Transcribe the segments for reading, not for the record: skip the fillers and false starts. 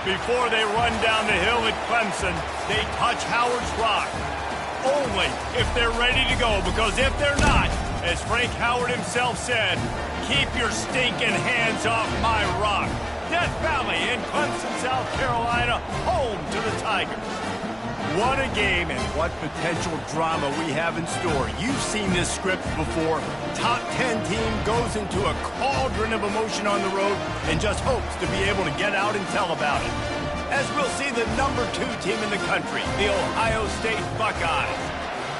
Before they run down the hill at Clemson, they touch Howard's Rock. Only if they're ready to go, because if they're not, as Frank Howard himself said, keep your stinking hands off my rock. Death Valley in Clemson, South Carolina, home to the Tigers. What a game and what potential drama we have in store. You've seen this script before. Top 10 team goes into a cauldron of emotion on the road and just hopes to be able to get out and tell about it. As we'll see the number 2 team in the country, the Ohio State Buckeyes,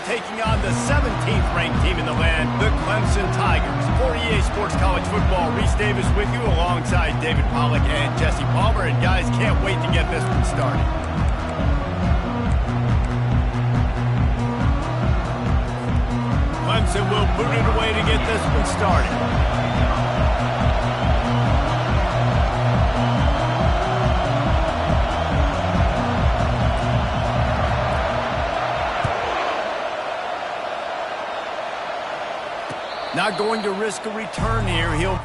taking on the 17th ranked team in the land, the Clemson Tigers. For EA Sports College Football, Reese Davis with you alongside David Pollack and Jesse Palmer. And guys, can't wait to get this one started. Clemson will boot it away to get this one started. Not going to risk a return here. He'll...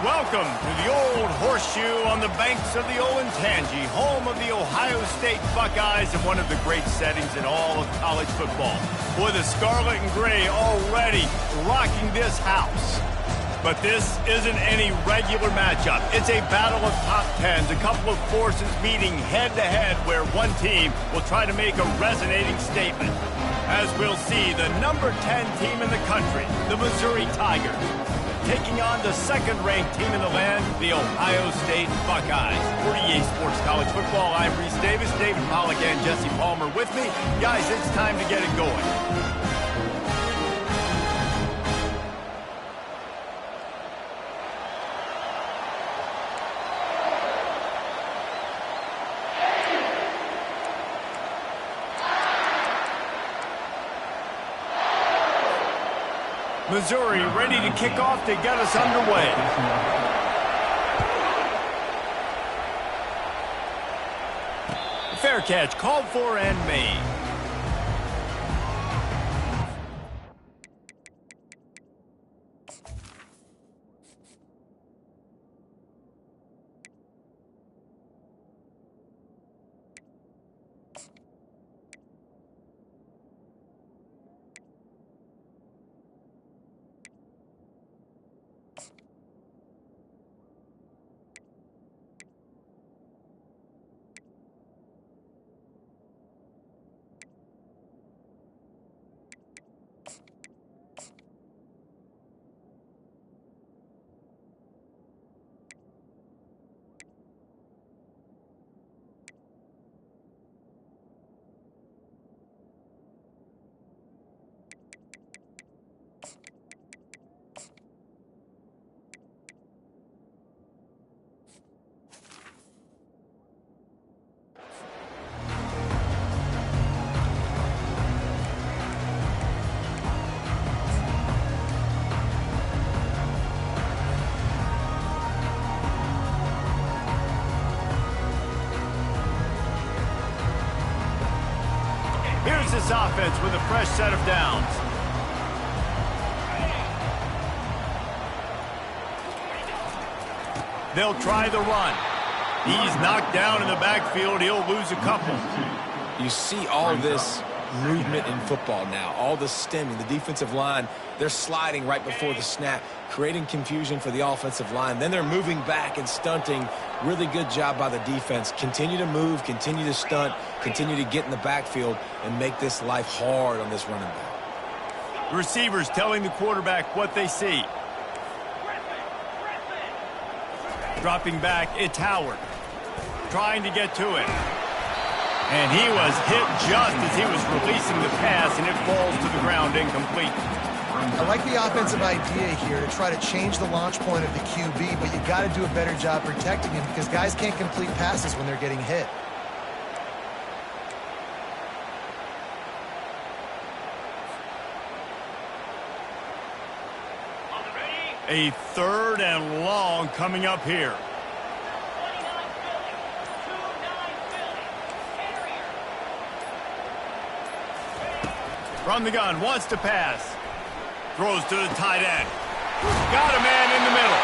Welcome to the Old Horseshoe on the banks of the Olentangy, home of the Ohio State Buckeyes and one of the great settings in all of college football. Boy, the scarlet and gray already rocking this house. But this isn't any regular matchup. It's a battle of top tens, a couple of forces meeting head-to-head where one team will try to make a resonating statement. As we'll see, the number 10 team in the country, the Missouri Tigers, taking on the second-ranked team in the land, the Ohio State Buckeyes. For EA Sports College Football, I'm Reese Davis, David Pollack, and Jesse Palmer with me. Guys, it's time to get it going. Missouri ready to kick off to get us underway. Fair catch called for and made. this offense with a fresh set of downs. They'll try the run. He's knocked down in the backfield. He'll lose a couple. You see all this movement in football now, all the stemming, the defensive line, they're sliding right before the snap, creating confusion for the offensive line. Then they're moving back and stunting. Really good job by the defense. Continue to move, continue to stunt, continue to get in the backfield and make this life hard on this running back. The receivers telling the quarterback what they see. Dropping back, it's Howard. Trying to get to it. And he was hit just as he was releasing the pass, and it falls to the ground incomplete. I like the offensive idea here to try to change the launch point of the QB, but you got to do a better job protecting him because guys can't complete passes when they're getting hit. A 3rd and long coming up here. From the gun, wants to pass. Throws to the tight end. Got a man in the middle.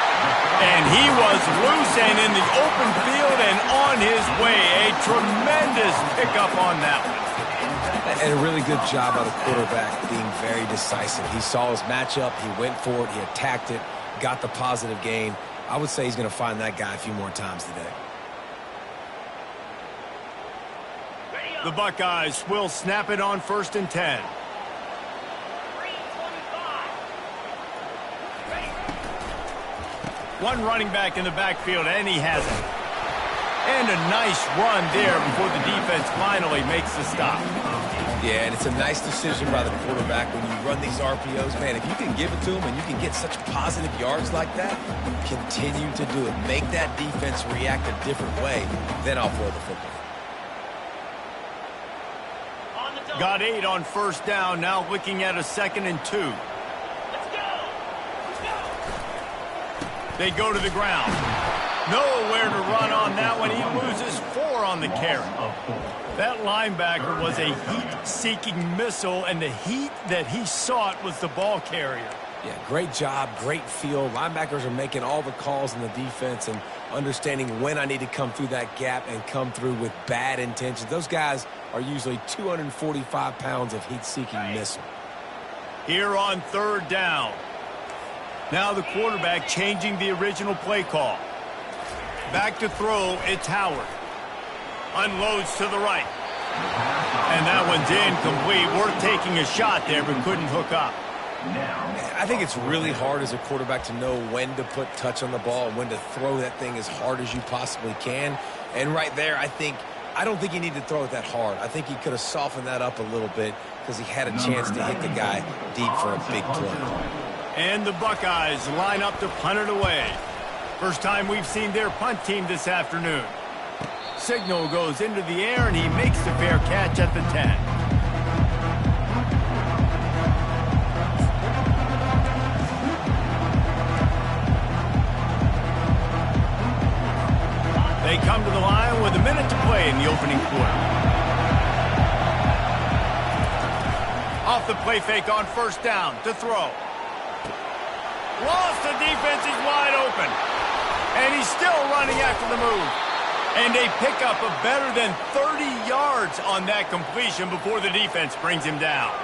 And he was loose and in the open field and on his way. A tremendous pickup on that one. And a really good job by the quarterback being very decisive. He saw his matchup, he went for it, he attacked it, got the positive gain. I would say he's going to find that guy a few more times today. The Buckeyes will snap it on 1st and 10. One running back in the backfield, and he has it. And a nice run there before the defense finally makes the stop. Yeah, and it's a nice decision by the quarterback when you run these RPOs. Man, if you can give it to him and you can get such positive yards like that, continue to do it. Make that defense react a different way, then I'll throw the football. Got 8 on 1st down, now looking at a 2nd and 2. They go to the ground. Nowhere to run on that one. He loses 4 on the carry. That linebacker was a heat-seeking missile, and the heat that he sought was the ball carrier. Yeah, great job, great feel. Linebackers are making all the calls in the defense and understanding when I need to come through that gap and come through with bad intentions. Those guys are usually 245 pounds of heat-seeking missile. Here on 3rd down. Now the quarterback changing the original play call. Back to throw, it's Howard. Unloads to the right. And that one's incomplete. Worth taking a shot there, but couldn't hook up. I think it's really hard as a quarterback to know when to put touch on the ball and when to throw that thing as hard as you possibly can. And right there, I don't think he needed to throw it that hard. I think he could have softened that up a little bit because he had a chance to hit the guy deep for a big play. And the Buckeyes line up to punt it away. First time we've seen their punt team this afternoon. Signal goes into the air, and he makes the fair catch at the 10. They come to the line with a minute to play in the opening quarter. Off the play fake on 1st down to throw. Lost, the defense is wide open. And he's still running after the move. And a pickup of better than 30 yards on that completion before the defense brings him down.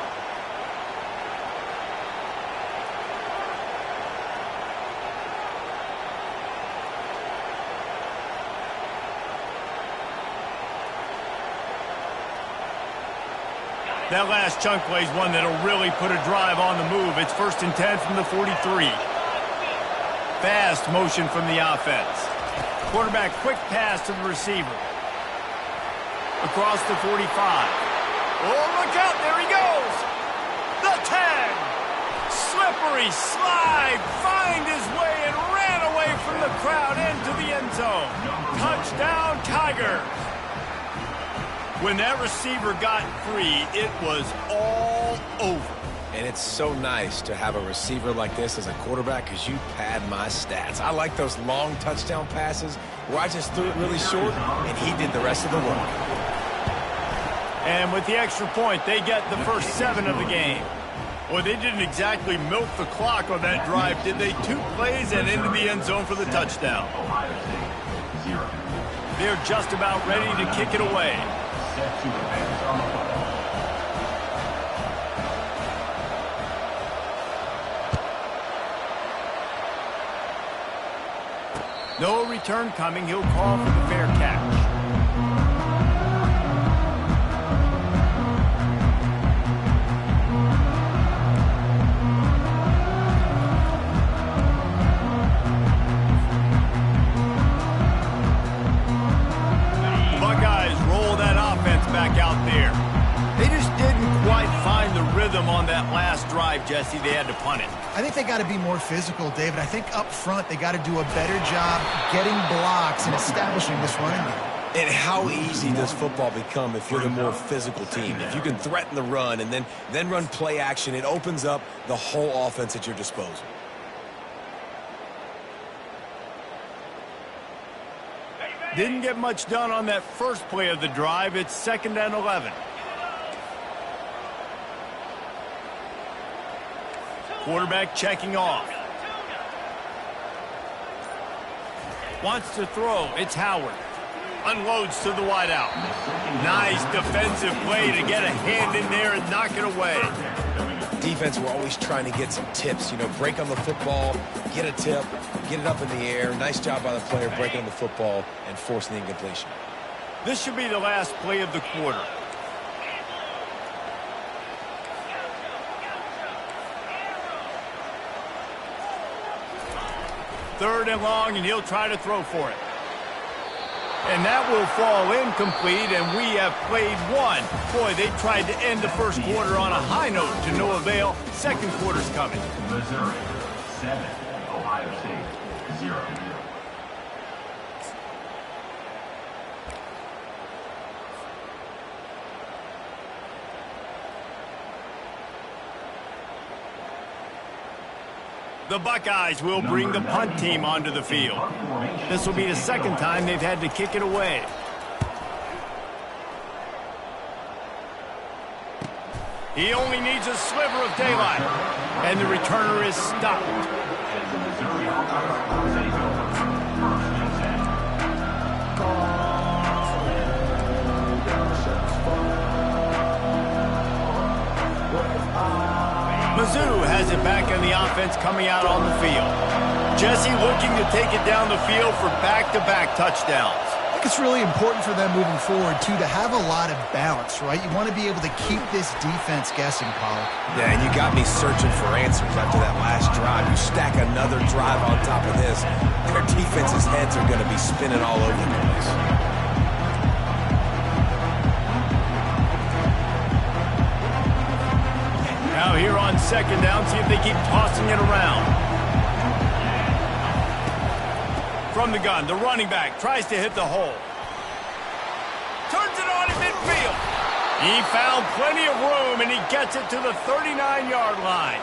That last chunk play is one that'll really put a drive on the move. It's 1st and 10 from the 43. Fast motion from the offense. Quarterback quick pass to the receiver. Across the 45. Oh, look out, there he goes. The 10. Slippery slide, find his way and ran away from the crowd into the end zone. Touchdown, Tigers. When that receiver got free, it was all over. And it's so nice to have a receiver like this as a quarterback because you pad my stats. I like those long touchdown passes where I just threw it really short and he did the rest of the work. And with the extra point, they get the first 7 of the game. Well, they didn't exactly milk the clock on that drive, did they? 2 plays and into the end zone for the touchdown. They're just about ready to kick it away. No return coming. He'll call for the fair catch. On that last drive, Jesse, they had to punt it. I think they got to be more physical, David. I think up front they got to do a better job getting blocks and establishing this running game. And how easy does football become if you're the more physical team? If you can threaten the run and then run play action, it opens up the whole offense at your disposal. Didn't get much done on that first play of the drive. It's 2nd and 11. Quarterback checking off. Wants to throw. It's Howard. Unloads to the wideout. Nice defensive play to get a hand in there and knock it away. Defense, we're always trying to get some tips. You know, break on the football, get a tip, get it up in the air. Nice job by the player breaking on the football and forcing the incompletion. This should be the last play of the quarter. Third and long, and he'll try to throw for it. And that will fall incomplete, and we have played one. Boy, they tried to end the first quarter on a high note to no avail. Second quarter's coming. Missouri, 7. Ohio State, 0. The Buckeyes will bring the punt team onto the field. This will be the second time they've had to kick it away. He only needs a sliver of daylight, and the returner is stopped. Mizzou has it back in the offense coming out on the field. Jesse looking to take it down the field for back-to-back touchdowns. I think it's really important for them moving forward, too, to have a lot of balance, right? You want to be able to keep this defense guessing, Pollock. Yeah, and you got me searching for answers after that last drive. You stack another drive on top of this, their defense's heads are going to be spinning all over the place. Now here on second down, see if they keep tossing it around. From the gun, the running back tries to hit the hole. Turns it on in midfield. He found plenty of room, and he gets it to the 39-yard line.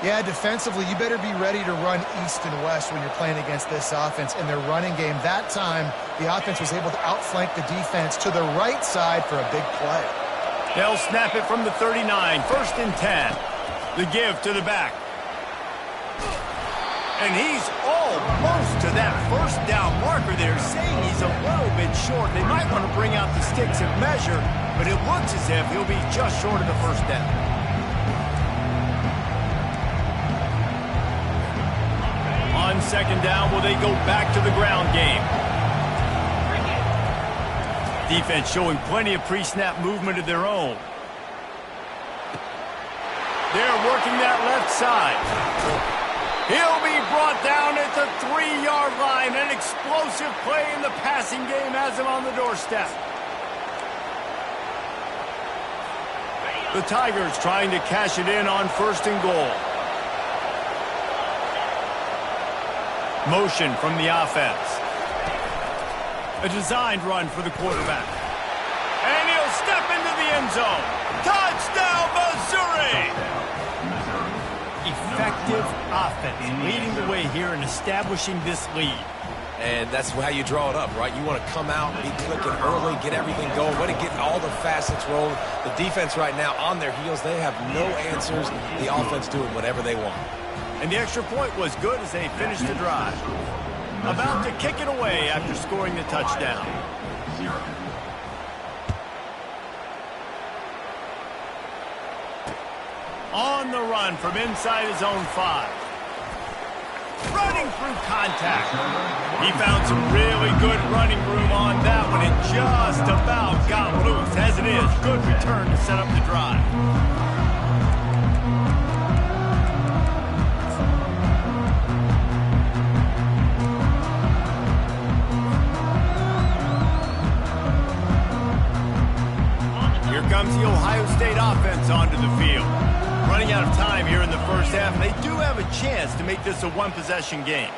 Yeah, defensively, you better be ready to run east and west when you're playing against this offense in their running game. That time, the offense was able to outflank the defense to the right side for a big play. They'll snap it from the 39, 1st and 10. The give to the back. And he's almost to that first down marker there, saying he's a little bit short. They might want to bring out the sticks and measure, but it looks as if he'll be just short of the first down. On second down, will they go back to the ground game? Defense showing plenty of pre-snap movement of their own. They're working that left side. He'll be brought down at the 3-yard line. An explosive play in the passing game has him on the doorstep. The Tigers trying to cash it in on 1st and goal. Motion from the offense. A designed run for the quarterback. And he'll step into the end zone. Touchdown, Missouri! Effective offense leading the way here and establishing this lead. And that's how you draw it up, right? You want to come out, be clicking early, get everything going, want to get all the facets rolling. The defense right now on their heels, they have no answers. The offense doing whatever they want. And the extra point was good as they finished the drive. About to kick it away after scoring the touchdown. 0. On the run from inside his own 5. Running through contact. He found some really good running room on that one and just about got loose. As it is, good return to set up the drive. Here comes the Ohio State offense onto the field. Running out of time here in the first half, and they do have a chance to make this a one-possession game.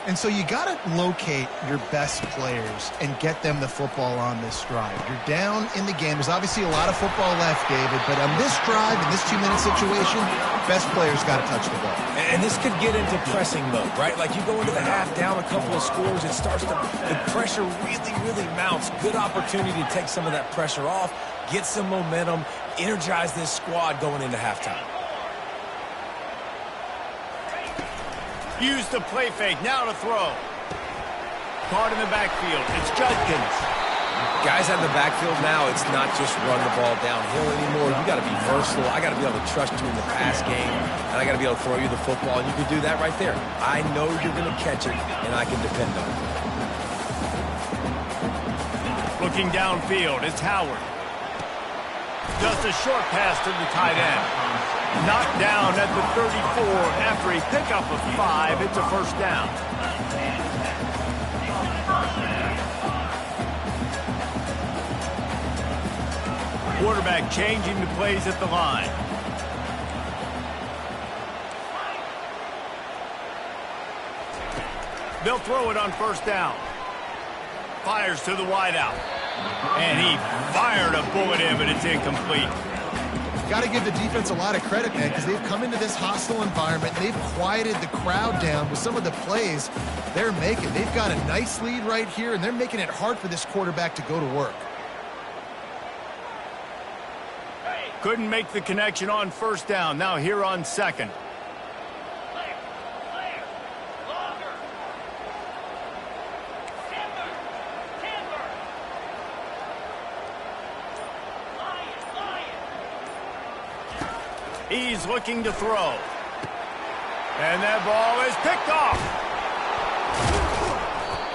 And so you got to locate your best players and get them the football on this drive. You're down in the game. There's obviously a lot of football left, David, but on this drive, in this 2-minute situation, best players got to touch the ball. And this could get into pressing mode, right? Like you go into the half down a couple of scores, it starts to, the pressure really, really mounts. Good opportunity to take some of that pressure off, get some momentum, energize this squad going into halftime. Use the play fake, now to throw. Caught in the backfield, it's Judkins. Guys out in the backfield now, it's not just run the ball downhill anymore. You got to be versatile. I got to be able to trust you in the pass game, and I got to be able to throw you the football, and you can do that right there. I know you're going to catch it, and I can depend on it. Looking downfield, it's Howard. Just a short pass to the tight end. Knocked down at the 34 after a pickup of 5. It's a first down. Quarterback changing the plays at the line. They'll throw it on first down. Fires to the wideout. And he fired a bullet in, but it's incomplete. Got to give the defense a lot of credit, man, because they've come into this hostile environment. They've quieted the crowd down with some of the plays they're making. They've got a nice lead right here, and they're making it hard for this quarterback to go to work. Couldn't make the connection on first down. Now here on second. He's looking to throw. And that ball is picked off.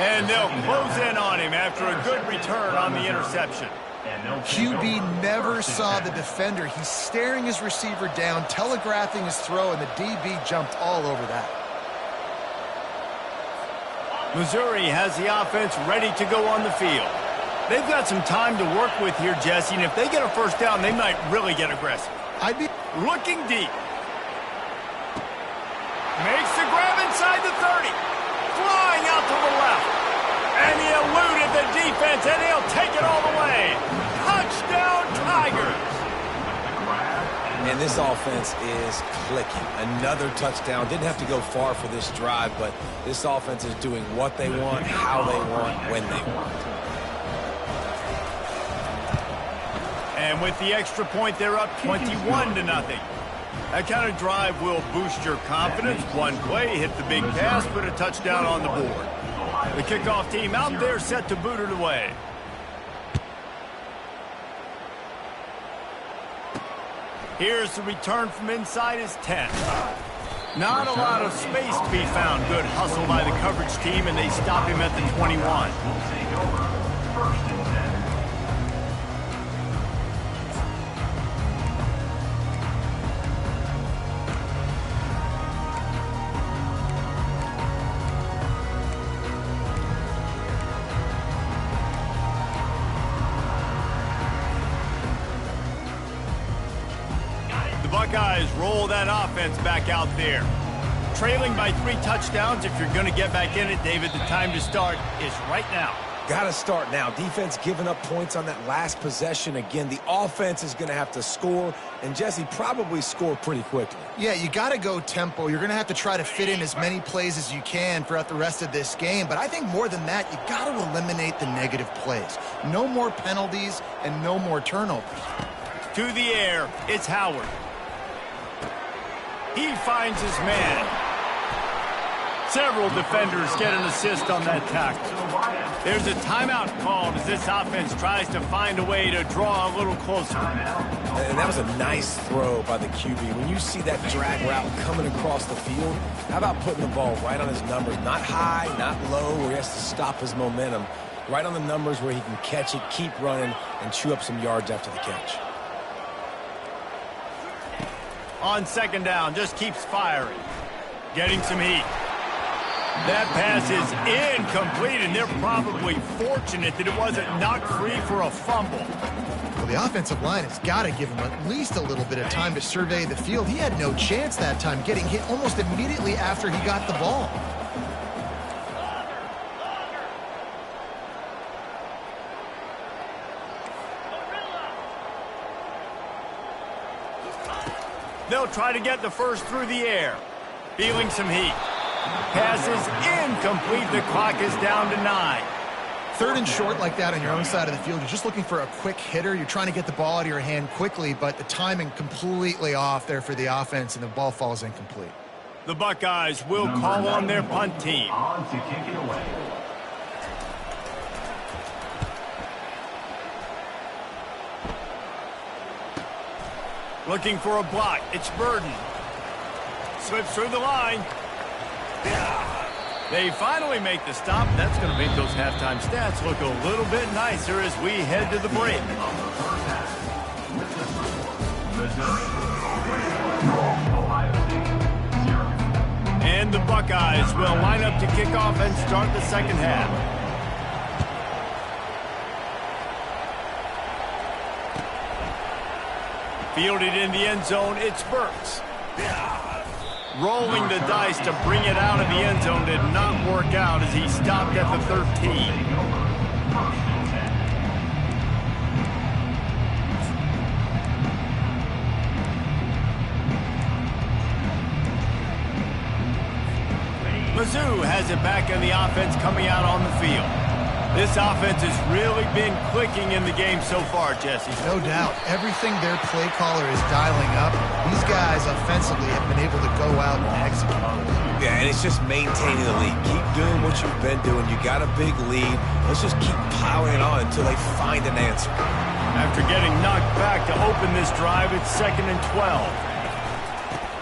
And they'll close in on him after a good return on the interception. QB never saw the defender. He's staring his receiver down, telegraphing his throw, and the DB jumped all over that. Missouri has the offense ready to go on the field. They've got some time to work with here, Jesse, and if they get a first down, they might really get aggressive. I'd be looking deep. Makes the grab inside the 30. Flying out to the left. And he eluded the defense, and he'll take it all the way. Touchdown, Tigers. And this offense is clicking. Another touchdown. Didn't have to go far for this drive, but this offense is doing what they want, how they want, when they want. And with the extra point, they're up 21-0. That kind of drive will boost your confidence. One play, hit the big pass, put a touchdown on the board. The kickoff team out there set to boot it away. Here's the return from inside his 10. Not a lot of space to be found. Good hustle by the coverage team, and they stop him at the 21. Buckeyes roll that offense back out there. Trailing by 3 touchdowns. If you're going to get back in it, David, the time to start is right now. Got to start now. Defense giving up points on that last possession. Again, the offense is going to have to score, and Jesse probably score pretty quickly. Yeah, you got to go tempo. You're going to have to try to fit in as many plays as you can throughout the rest of this game. But I think more than that, you got to eliminate the negative plays. No more penalties and no more turnovers. To the air, it's Howard. He finds his man. Several defenders get an assist on that tackle. There's a timeout called as this offense tries to find a way to draw a little closer. And that was a nice throw by the QB. When you see that drag route coming across the field, how about putting the ball right on his numbers? Not high, not low, where he has to stop his momentum. Right on the numbers where he can catch it, keep running, and chew up some yards after the catch. On second down, just keeps firing. Getting some heat. That pass is incomplete, and they're probably fortunate that it wasn't knocked free for a fumble. Well, the offensive line has got to give him at least a little bit of time to survey the field. He had no chance that time, getting hit almost immediately after he got the ball. They'll try to get the first through the air. Feeling some heat. Pass is incomplete. The clock is down to 9. Third and short like that on your own side of the field. You're just looking for a quick hitter. You're trying to get the ball out of your hand quickly, but the timing completely off there for the offense, and the ball falls incomplete. The Buckeyes will call on their punt team. On to kick it away. Looking for a block. It's Burden. Slips through the line. They finally make the stop. That's going to make those halftime stats look a little bit nicer as we head to the break. And the Buckeyes will line up to kick off and start the second half. Fielded in the end zone, it's Burks. Rolling the dice to bring it out of the end zone did not work out as he stopped at the 13. Mizzou has it back in the offense coming out on the field. This offense has really been clicking in the game so far, Jesse. No doubt. Everything their play caller is dialing up, these guys offensively have been able to go out and execute. Yeah, and it's just maintaining the lead. Keep doing what you've been doing. You got a big lead. Let's just keep piling it on until they find an answer. After getting knocked back to open this drive, it's 2nd and 12.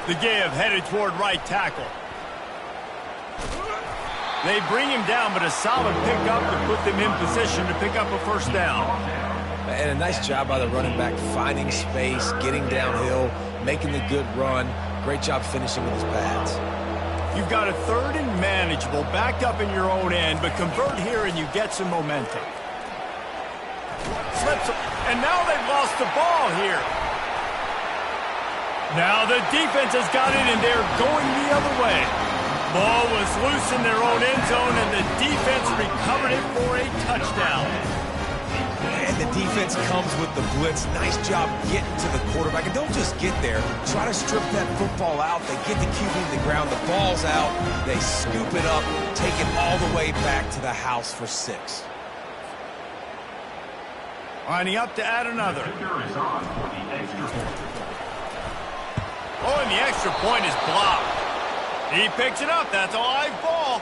The give headed toward right tackle. They bring him down, but a solid pickup to put them in position to pick up a first down. And a nice job by the running back, finding space, getting downhill, making the good run. Great job finishing with his pads. You've got a 3rd and manageable, backed up in your own end, but convert here and you get some momentum. Slips, and now they've lost the ball here. Now the defense has got it, and they're going the other way. Ball was loose in their own end zone, and the defense recovered it for a touchdown. And the defense comes with the blitz. Nice job getting to the quarterback. And don't just get there. Try to strip that football out. They get the QB to the ground. The ball's out. They scoop it up, take it all the way back to the house for 6. Lining up to add another. Oh, and the extra point is blocked. He picks it up. That's a live ball.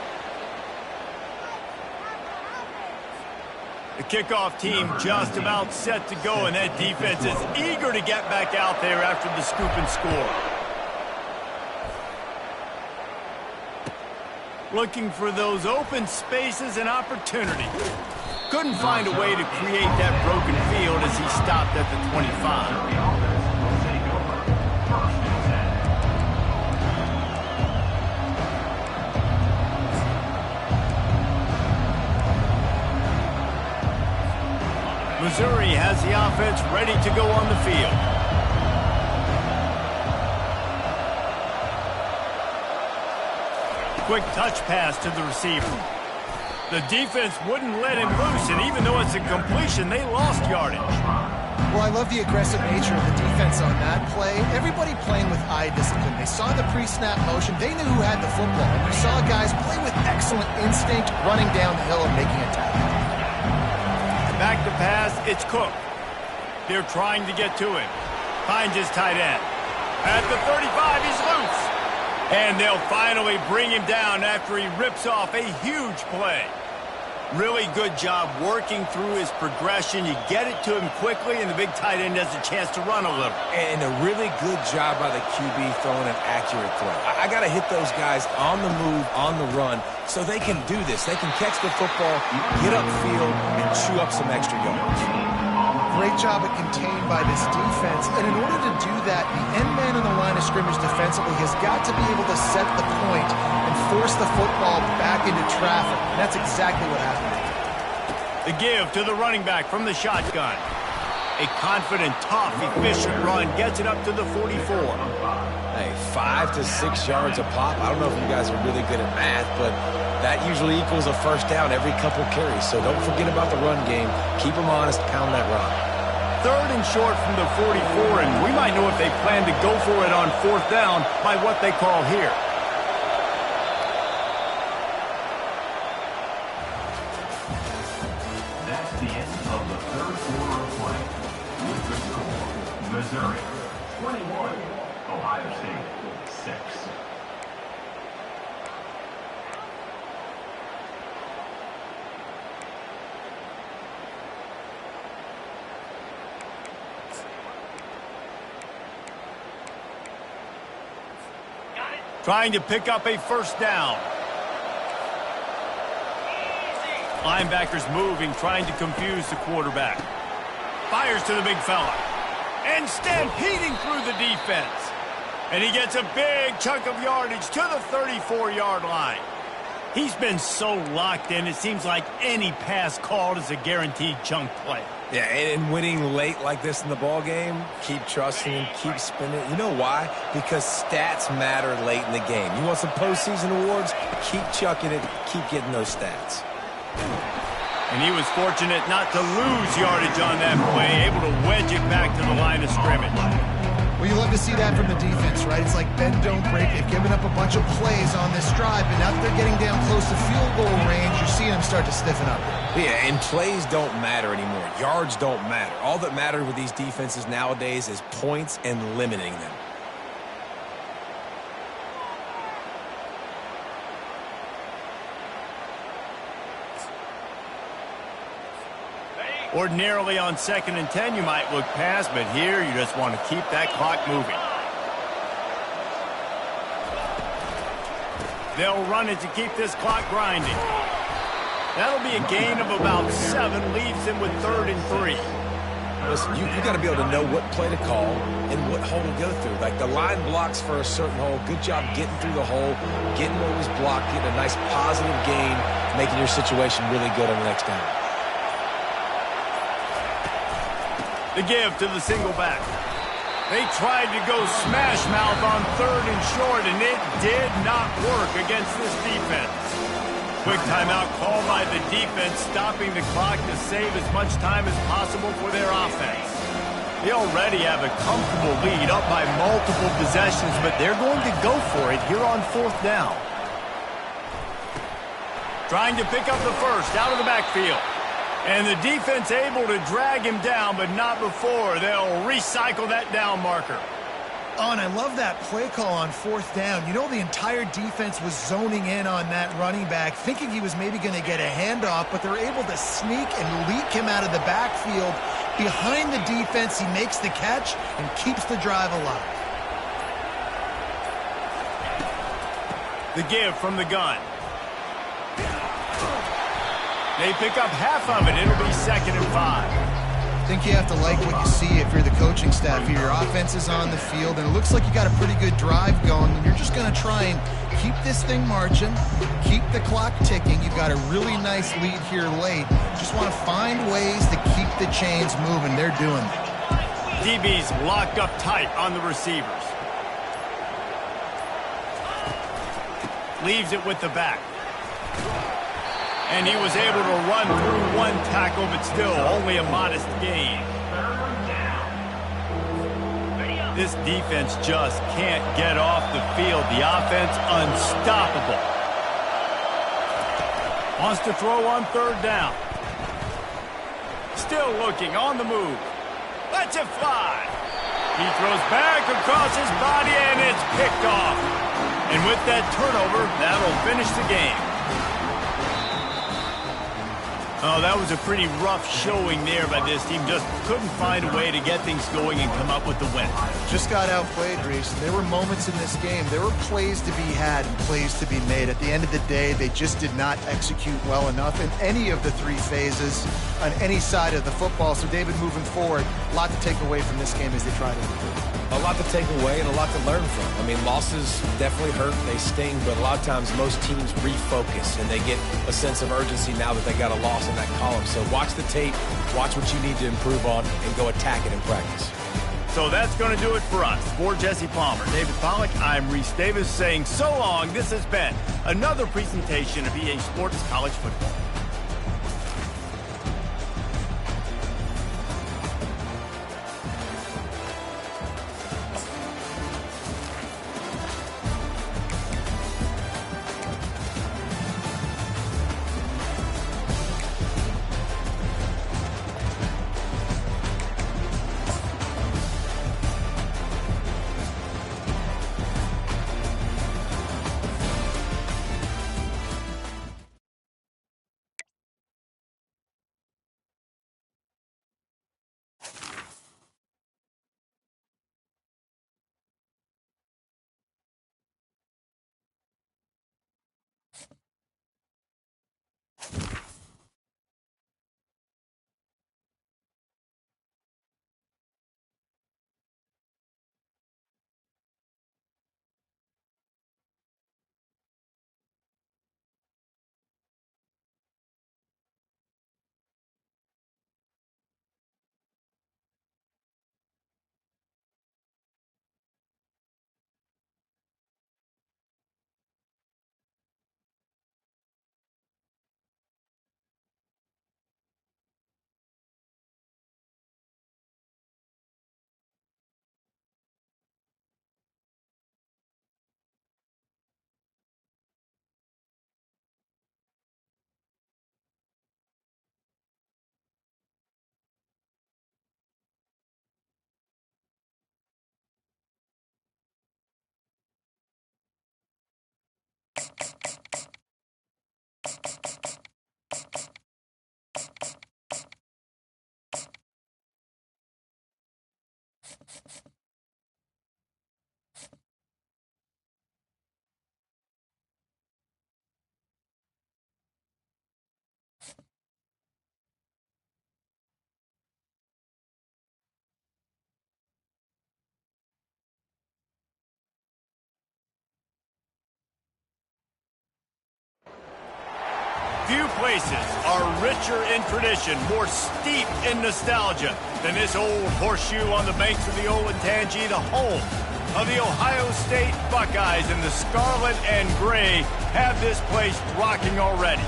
The kickoff team just about set to go, and that defense is eager to get back out there after the scoop and score. Looking for those open spaces and opportunity. Couldn't find a way to create that broken field as he stopped at the 25. Missouri has the offense ready to go on the field. Quick touch pass to the receiver. The defense wouldn't let him loose, and even though it's a completion, they lost yardage. Well, I love the aggressive nature of the defense on that play. Everybody playing with eye discipline. They saw the pre-snap motion. They knew who had the football. And you saw guys play with excellent instinct, running down the hill and making a tackle. Back to pass, it's Cook. They're trying to get to him. Finds his tight end. At the 35, he's loose. And they'll finally bring him down after he rips off a huge play. Really good job working through his progression. You get it to him quickly, and the big tight end has a chance to run a little. And a really good job by the QB throwing an accurate throw. I got to hit those guys on the move, on the run, so they can do this. They can catch the football, get upfield, and chew up some extra yards. Great job at contained by this defense. And in order to do that, the end man on the line of scrimmage defensively has got to be able to set the point and force the football back into traffic. And that's exactly what happened. The give to the running back from the shotgun. A confident, tough, efficient run gets it up to the 44. Hey, 5 to 6 yards a pop. I don't know if you guys are really good at math, but that usually equals a first down every couple carries. So don't forget about the run game. Keep them honest, pound that rock. 3rd and short from the 44, and we might know if they plan to go for it on 4th down by what they call here. That's the end of the 3rd quarter of play. With the score, Missouri 21, Ohio State 6. Trying to pick up a first down. Linebackers moving, trying to confuse the quarterback. Fires to the big fella. And stampeding through the defense. And he gets a big chunk of yardage to the 34-yard line. He's been so locked in, it seems like any pass called is a guaranteed chunk play. Yeah, and winning late like this in the ball game, keep trusting him, keep spinning. You know why? Because stats matter late in the game. You want some postseason awards? Keep chucking it, keep getting those stats. And he was fortunate not to lose yardage on that play, able to wedge it back to the line of scrimmage. Well, you love to see that from the defense, right? It's like bend, don't break. They've given up a bunch of plays on this drive, but now that they're getting down close to field goal range, you're seeing them start to stiffen up. Yeah, and plays don't matter anymore. Yards don't matter. All that matters with these defenses nowadays is points and limiting them. Ordinarily on 2nd and 10, you might look past, but here you just want to keep that clock moving. They'll run it to keep this clock grinding. That'll be a gain of about 7, leaves them with 3rd and 3. Listen, you got to be able to know what play to call and what hole to go through. Like the line blocks for a certain hole. Good job getting through the hole, getting what was blocked, getting a nice positive gain, making your situation really good on the next down. The give to the single back. They tried to go smash mouth on 3rd and short, and it did not work against this defense. Quick timeout called by the defense, stopping the clock to save as much time as possible for their offense. They already have a comfortable lead, up by multiple possessions, but they're going to go for it here on 4th down. Trying to pick up the first out of the backfield. And the defense able to drag him down, but not before. They'll recycle that down marker. Oh, and I love that play call on 4th down. You know, the entire defense was zoning in on that running back, thinking he was maybe going to get a handoff, but they're able to sneak and leak him out of the backfield. Behind the defense, he makes the catch and keeps the drive alive. The give from the gun. They pick up half of it. It'll be 2nd and 5. I think you have to like what you see if you're the coaching staff here. Your offense is on the field, and it looks like you got a pretty good drive going, and you're just going to try and keep this thing marching, keep the clock ticking. You've got a really nice lead here late. Just want to find ways to keep the chains moving. They're doing it. DB's locked up tight on the receivers. Leaves it with the back. And he was able to run through one tackle, but still only a modest gain. This defense just can't get off the field. The offense unstoppable. Wants to throw on third down. Still looking on the move. Lets it fly. He throws back across his body, and it's picked off. And with that turnover, that'll finish the game. Oh, that was a pretty rough showing there by this team. Just couldn't find a way to get things going and come up with the win. Just got outplayed, Reese. There were moments in this game. There were plays to be had and plays to be made. At the end of the day, they just did not execute well enough in any of the three phases on any side of the football. So, David, moving forward, a lot to take away from this game as they try to improve. A lot to take away and a lot to learn from. I mean, losses definitely hurt, they sting, but a lot of times most teams refocus and they get a sense of urgency now that they got a loss in that column. So watch the tape, watch what you need to improve on, and go attack it in practice. So that's going to do it for us. For Jesse Palmer, David Pollack, I'm Reese Davis saying so long. This has been another presentation of EA Sports College Football. Few places are richer in tradition, more steep in nostalgia than this old horseshoe on the banks of the Olentangy, the home of the Ohio State Buckeyes, and the scarlet and gray have this place rocking already.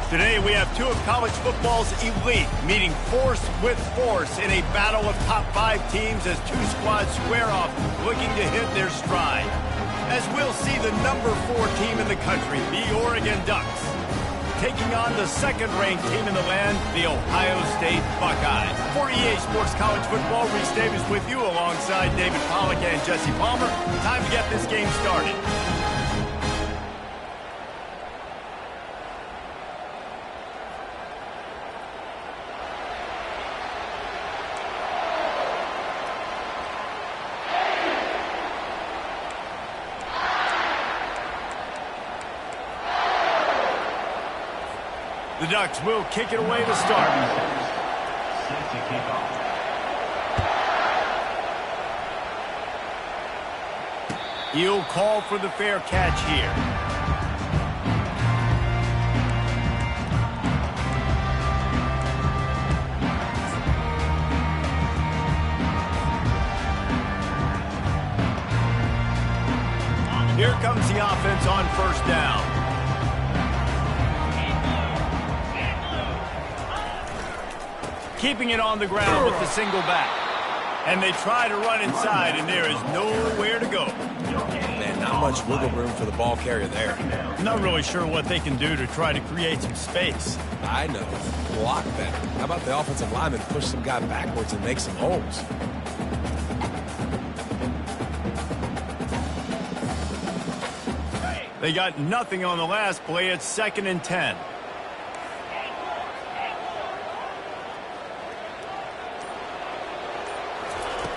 Today we have two of college football's elite meeting force with force in a battle of top 5 teams as two squads square off looking to hit their stride. As we'll see the number 4 team in the country, the Oregon Ducks, taking on the second-ranked team in the land, the Ohio State Buckeyes. For EA Sports College Football, Reese Davis with you alongside David Pollack and Jesse Palmer. Time to get this game started. The Ducks will kick it away to start. Set to kick off. He'll call for the fair catch here. Here comes the offense on first down. keeping it on the ground with the single back. And they try to run inside, and there is nowhere to go. Man, not much wiggle room for the ball carrier there. I'm not really sure what they can do to try to create some space. I know. Block better. How about the offensive lineman push some guy backwards and make some holes? They got nothing on the last play. It's 2nd and 10.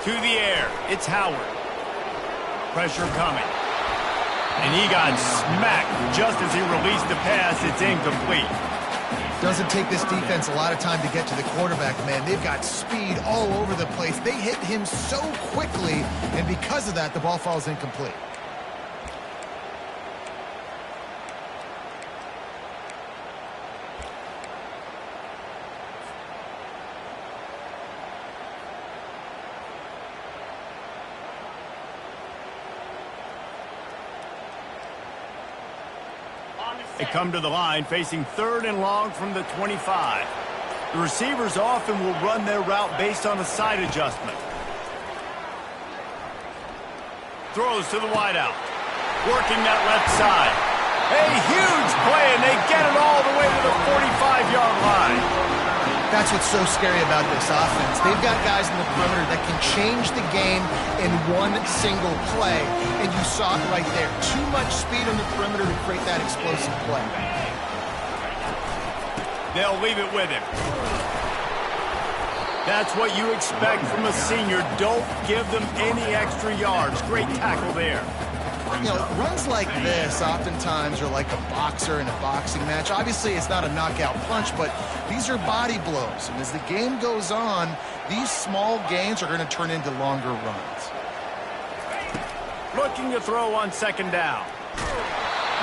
To the air. It's Howard. Pressure coming. And he got smacked just as he released the pass. It's incomplete. Doesn't take this defense a lot of time to get to the quarterback, man. They've got speed all over the place. They hit him so quickly, and because of that, the ball falls incomplete. They come to the line facing 3rd and long from the 25. The receivers often will run their route based on a side adjustment. Throws to the wideout. Working that left side. A huge play, and they get it all the way to the 45-yard line. That's what's so scary about this offense. They've got guys in the perimeter that can change the game in one single play. And you saw it right there. Too much speed on the perimeter to create that explosive play. They'll leave it with him. That's what you expect from a senior. Don't give them any extra yards. Great tackle there. You know, runs like this oftentimes are like a boxer in a boxing match. Obviously, it's not a knockout punch, but these are body blows. And as the game goes on, these small gains are going to turn into longer runs. Looking to throw on 2nd down.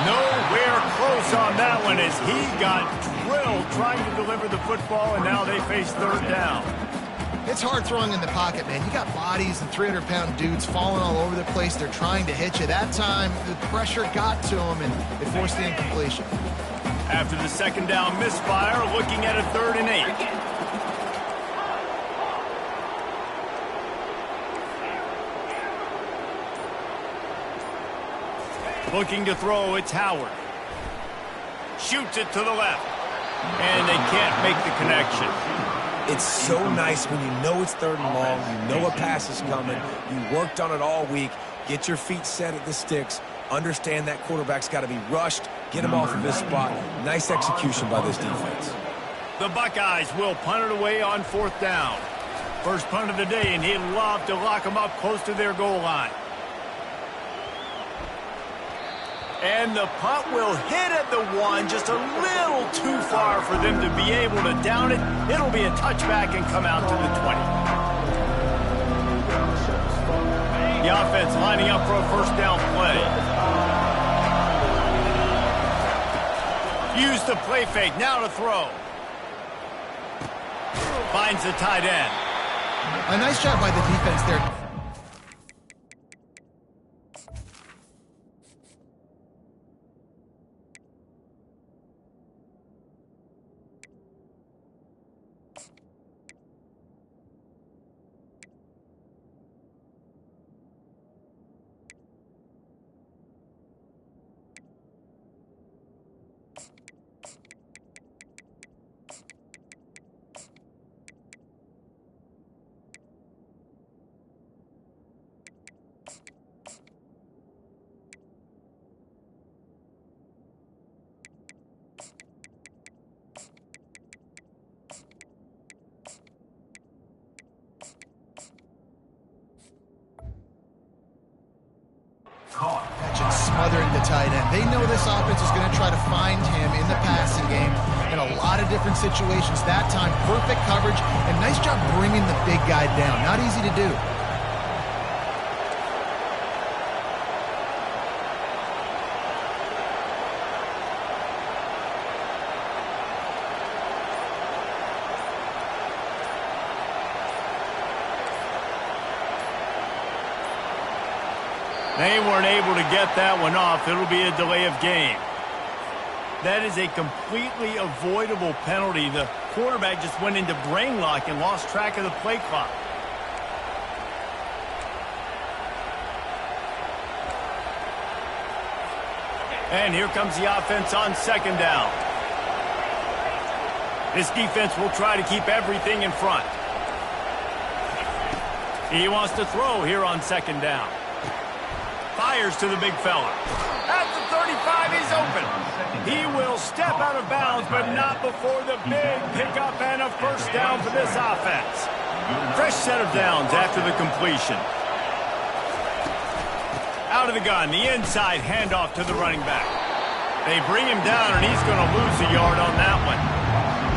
Nowhere close on that one as he got drilled trying to deliver the football, and now they face 3rd down. It's hard throwing in the pocket, man. You got bodies and 300-pound dudes falling all over the place. They're trying to hit you. That time, the pressure got to them, and it forced the incompletion. After the 2nd down misfire, looking at a 3rd and 8. Looking to throw, it's Howard. Shoots it to the left. And they can't make the connection. It's so nice when you know it's 3rd and long, you know a pass is coming, you worked on it all week, get your feet set at the sticks, understand that quarterback's got to be rushed, get him off of his spot. Nice execution by this defense. The Buckeyes will punt it away on 4th down. First punt of the day, and he'd love to lock them up close to their goal line. And the punt will hit at the 1, just a little too far for them to be able to down it. It'll be a touchback and come out to the 20. The offense lining up for a 1st down play. Use the play fake, now to throw. Finds the tight end. A nice job by the defense there. Smothering the tight end. They know this offense is going to try to find him in the passing game in a lot of different situations. That time, perfect coverage, and nice job bringing the big guy down. Not easy to do. They weren't able to get that one off. It'll be a delay of game. That is a completely avoidable penalty. The quarterback just went into brain lock and lost track of the play clock. And here comes the offense on second down. This defense will try to keep everything in front. He wants to throw here on second down. Fires to the big fella. At the 35, he's open. He will step out of bounds, but not before the big pickup and a first down for this offense. Fresh set of downs after the completion. Out of the gun, the inside handoff to the running back. They bring him down, and he's going to lose a yard on that one.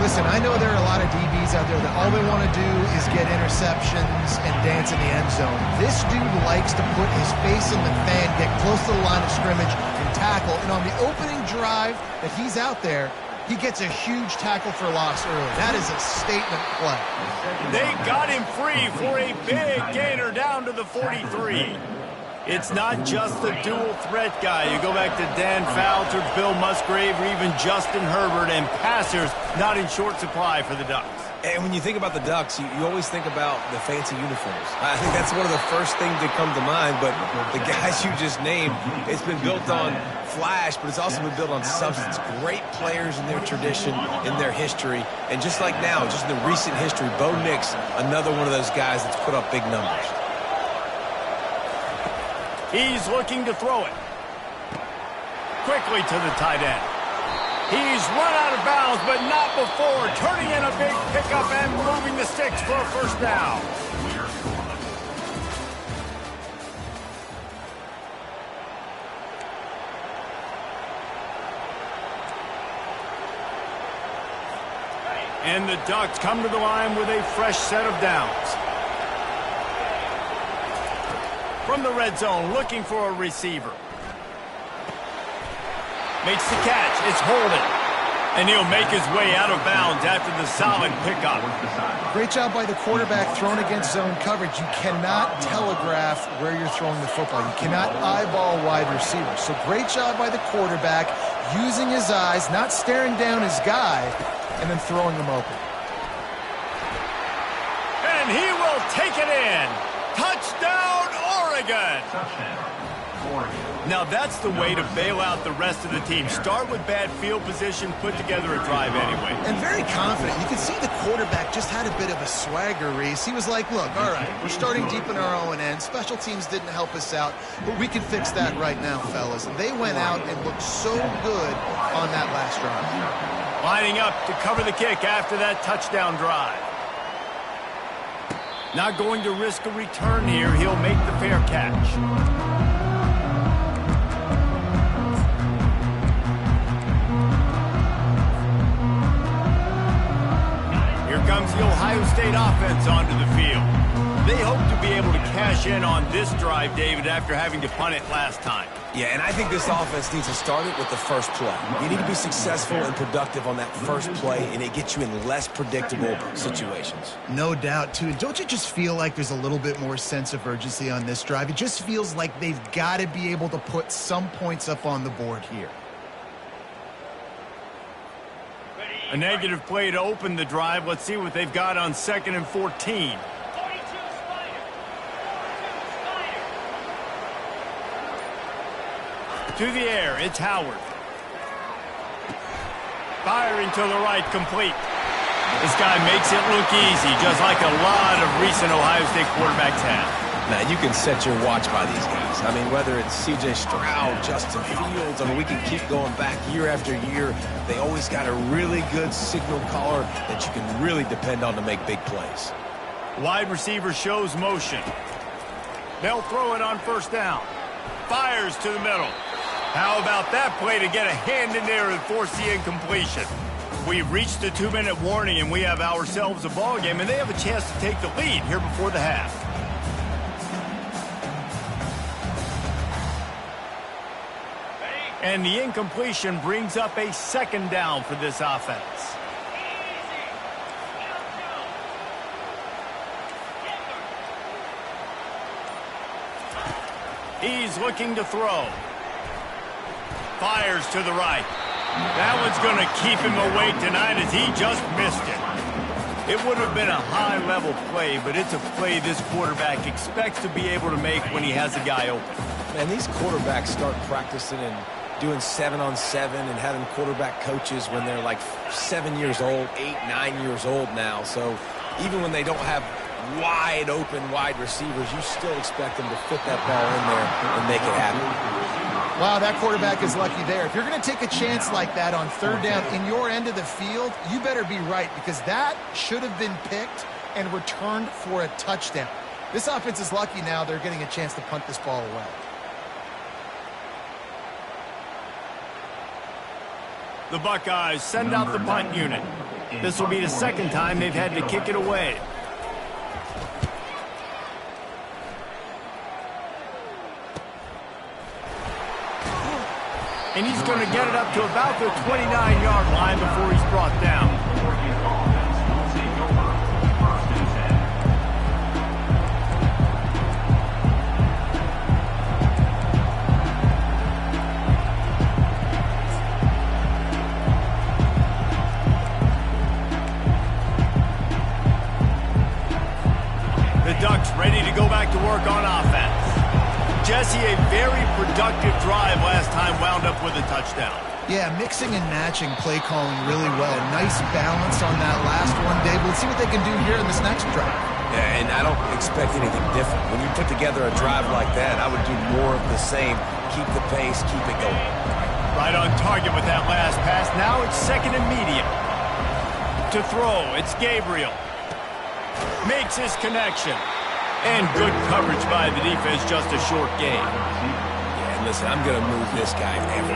Listen, I know there are a lot of DBs out there that all they want to do is get interceptions and dance in the end zone. This dude likes to put his face in the fan, get close to the line of scrimmage, and tackle. And on the opening drive that he's out there, he gets a huge tackle for loss early. That is a statement play. They got him free for a big gainer down to the 43. It's not just the dual threat guy. You go back to Dan Fouts or Bill Musgrave or even Justin Herbert, and passers not in short supply for the Ducks. And when you think about the Ducks, you always think about the fancy uniforms. I think that's one of the first things that come to mind, but the guys you just named, it's been built on flash, but it's also been built on substance. Great players in their tradition, in their history, and just like now, just in the recent history, Bo Nix, another one of those guys that's put up big numbers. He's looking to throw it. Quickly to the tight end. He's run out of bounds, but not before turning in a big pickup and moving the sticks for a first down. And the Ducks come to the line with a fresh set of downs. From the red zone, looking for a receiver. Makes the catch. It's holding. And he'll make his way out of bounds after the solid pickup. Great job by the quarterback thrown against zone coverage. You cannot telegraph where you're throwing the football. You cannot eyeball wide receivers. So great job by the quarterback using his eyes, not staring down his guy, and then throwing him open. And he will take it in. Touchdown, Oregon. Now that's the way to bail out the rest of the team. Start with bad field position, put together a drive anyway. And very confident. You can see the quarterback just had a bit of a swagger, Reese. He was like, look, all right, we're starting deep in our own end. Special teams didn't help us out, but we can fix that right now, fellas. And they went out and looked so good on that last drive. Lining up to cover the kick after that touchdown drive. Not going to risk a return here. He'll make the fair catch. Here comes the Ohio State offense onto the field. They hope to be able to cash in on this drive, David, after having to punt it last time. Yeah, and I think this offense needs to start it with the first play. You need to be successful and productive on that first play, and it gets you in less predictable situations. No doubt, too. And don't you just feel like there's a little bit more sense of urgency on this drive? It just feels like they've got to be able to put some points up on the board here. A negative play to open the drive. Let's see what they've got on 2nd and 14. To the air, it's Howard. Firing to the right, complete. This guy makes it look easy, just like a lot of recent Ohio State quarterbacks have. Now, you can set your watch by these guys. I mean, whether it's C.J. Stroud, Justin Fields, I mean, we can keep going back year after year. They always got a really good signal caller that you can really depend on to make big plays. Wide receiver shows motion. They'll throw it on first down. Fires to the middle. How about that play to get a hand in there and force the incompletion? We've reached the 2-minute warning, and we have ourselves a ball game, and they have a chance to take the lead here before the half. And the incompletion brings up a 2nd down for this offense. He's looking to throw. Fires to the right. That one's going to keep him awake tonight as he just missed it. It would have been a high-level play, but it's a play this quarterback expects to be able to make when he has a guy open. Man, these quarterbacks start practicing and doing 7-on-7 and having quarterback coaches when they're like 7 years old, 8, 9 years old now. So even when they don't have wide receivers, you still expect them to fit that ball in there and make it happen. Wow, that quarterback is lucky there. If you're going to take a chance like that on third down in your end of the field, you better be right, because that should have been picked and returned for a touchdown. This offense is lucky now they're getting a chance to punt this ball away. The Buckeyes send out the punt unit. This will be the second time they've had to kick it away. And he's going to get it up to about the 29-yard line before he's brought down. Ducks ready to go back to work on offense. Jesse, a very productive drive last time wound up with a touchdown. Yeah, mixing and matching play calling really well. Nice balance on that last one, Dave. Let's see what they can do here in this next drive. Yeah, and I don't expect anything different. When you put together a drive like that, I would do more of the same. Keep the pace, keep it going. Right on target with that last pass. Now it's second and medium. To throw, it's Gabriel. Makes his connection. And good coverage by the defense, just a short gain. Yeah, and listen, I'm going to move this guy ever.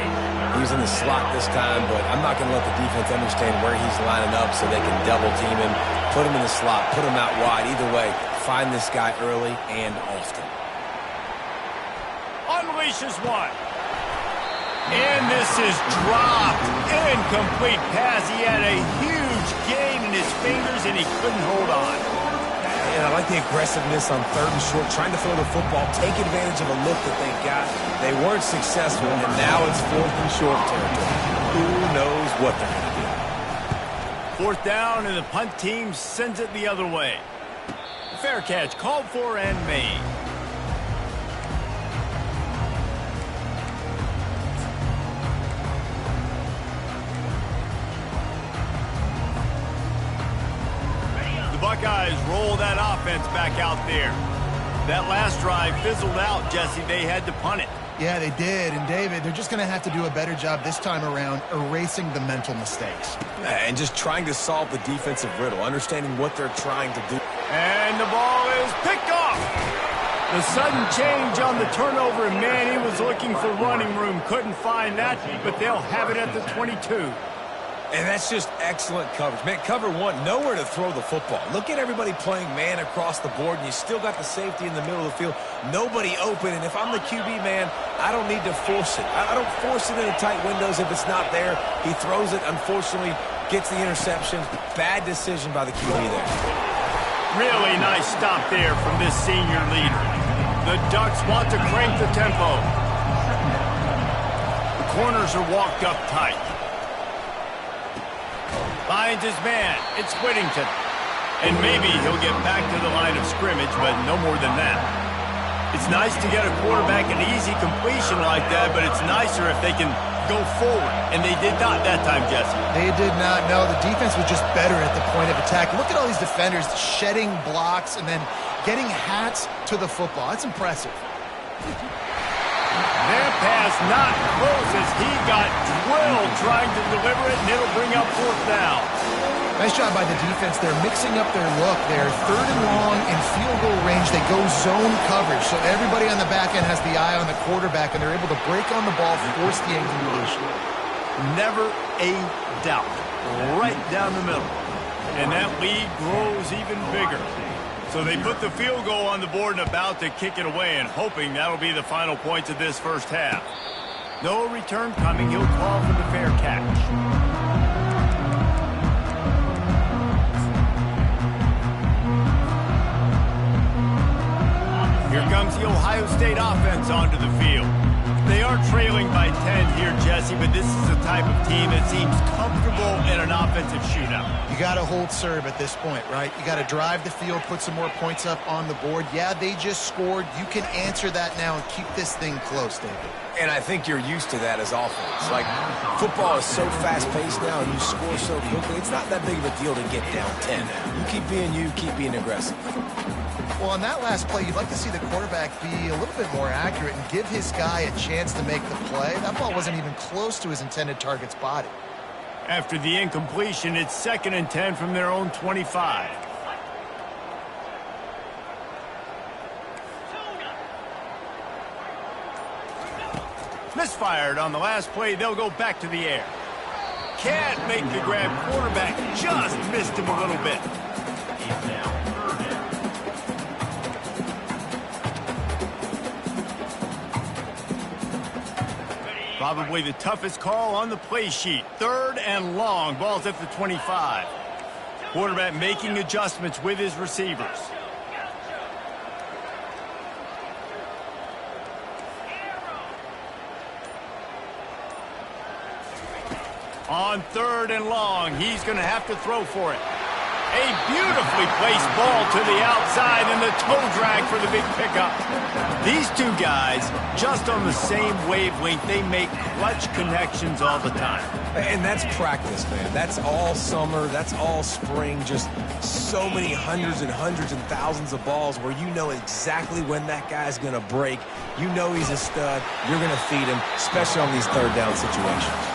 He's in the slot this time, but I'm not going to let the defense understand where he's lining up so they can double team him, put him in the slot, put him out wide. Either way, find this guy early and often. Unleashes one. And this is dropped. Incomplete pass. He had a huge gain in his fingers, and he couldn't hold on. And I like the aggressiveness on third and short, trying to throw the football, take advantage of a look that they got. They weren't successful, and now it's fourth and short territory. Who knows what they're going to do? Fourth down, and the punt team sends it the other way. Fair catch called for and made. Buckeyes roll that offense back out there. That last drive fizzled out, Jesse. They had to punt it. Yeah, they did. And, David, they're just going to have to do a better job this time around erasing the mental mistakes. And just trying to solve the defensive riddle, understanding what they're trying to do. And the ball is picked off. The sudden change on the turnover, and man, he was looking for running room. Couldn't find that, but they'll have it at the 22. And that's just excellent coverage. Man, cover one, nowhere to throw the football. Look at everybody playing man across the board, and you still got the safety in the middle of the field. Nobody open, and if I'm the QB, man, I don't need to force it. I don't force it into tight windows if it's not there. He throws it, unfortunately, gets the interception. Bad decision by the QB there. Really nice stop there from this senior leader. The Ducks want to crank the tempo. The corners are walked up tight. Finds his man. It's Whittington. And maybe he'll get back to the line of scrimmage, but no more than that. It's nice to get a quarterback an easy completion like that, but it's nicer if they can go forward. And they did not that time, Jesse. They did not. No, the defense was just better at the point of attack. Look at all these defenders shedding blocks and then getting hats to the football. That's impressive. Their pass not close as he got drilled trying to deliver it, and it'll bring up fourth down. Nice job by the defense. They're mixing up their look. They're third and long in field goal range. They go zone coverage, so everybody on the back end has the eye on the quarterback, and they're able to break on the ball, force the incompletion. Never a doubt. Right down the middle. And that lead grows even bigger. So they put the field goal on the board and about to kick it away, and hoping that'll be the final points of this first half. No return coming. He'll call for the fair catch. Here comes the Ohio State offense onto the field. They are trailing by 10 here, Jesse, but this is the type of team that seems comfortable in an offensive shootout. You got to hold serve at this point, right? You got to drive the field, put some more points up on the board. Yeah, they just scored. You can answer that now and keep this thing close, David. And I think you're used to that as offense. Like, football is so fast-paced now and you score so quickly, it's not that big of a deal to get down 10. You keep being aggressive. Well, on that last play, you'd like to see the quarterback be a little bit more accurate and give his guy a chance to make the play. That ball wasn't even close to his intended target's body. After the incompletion, it's 2nd and 10 from their own 25. Misfired on the last play. They'll go back to the air. Can't make the grab. Quarterback just missed him a little bit. Probably the toughest call on the play sheet. 3rd and long. Ball's at the 25. Quarterback making adjustments with his receivers. On 3rd and long, he's going to have to throw for it. A beautifully placed ball to the outside and the toe drag for the big pickup. These two guys, just on the same wavelength, they make clutch connections all the time. And that's practice, man. That's all summer. That's all spring. Just so many hundreds and thousands of balls where you know exactly when that guy's going to break. You know he's a stud. You're going to feed him, especially on these 3rd down situations.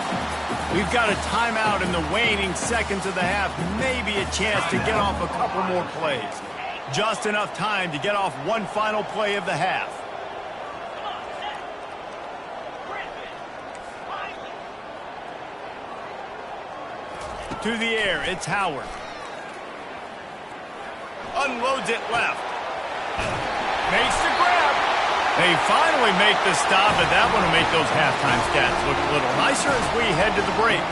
We've got a timeout in the waning seconds of the half. Maybe a chance to get off a couple more plays. Just enough time to get off one final play of the half. To the air, it's Howard. Unloads it left. Makes the grab. They finally make the stop, but that one will make those halftime stats look a little nicer as we head to the break.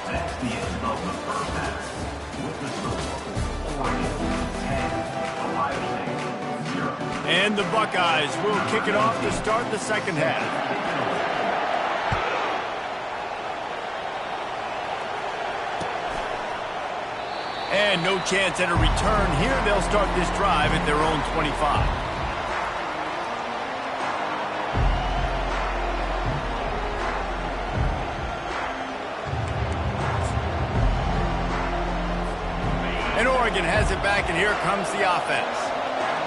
That's the end of the first half. With the score, Oregon 10, Ohio State 0. And the Buckeyes will kick it off to start the second half. And no chance at a return here. They'll start this drive at their own 25. And Oregon has it back, and here comes the offense.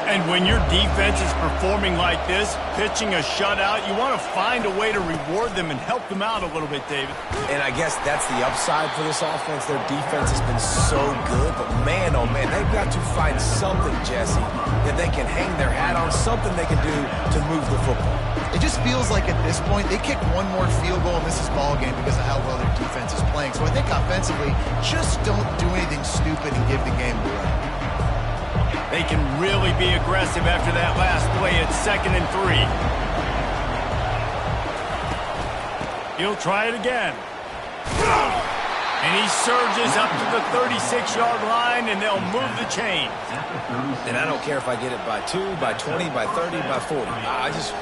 And when your defense is performing like this, pitching a shutout, you want to find a way to reward them and help them out a little bit, David. And I guess that's the upside for this offense. Their defense has been so good, but man, oh man, they've got to find something, Jesse, that they can hang their hat on, something they can do to move the football. It just feels like at this point, they kick one more field goal and this is ball game because of how well their defense is playing. So I think offensively, just don't do anything stupid and give the game away. They can really be aggressive after that last play at 2nd and 3. He'll try it again. And he surges up to the 36-yard line, and they'll move the chain. And I don't care if I get it by 2, by 20, by 30, by 40. I just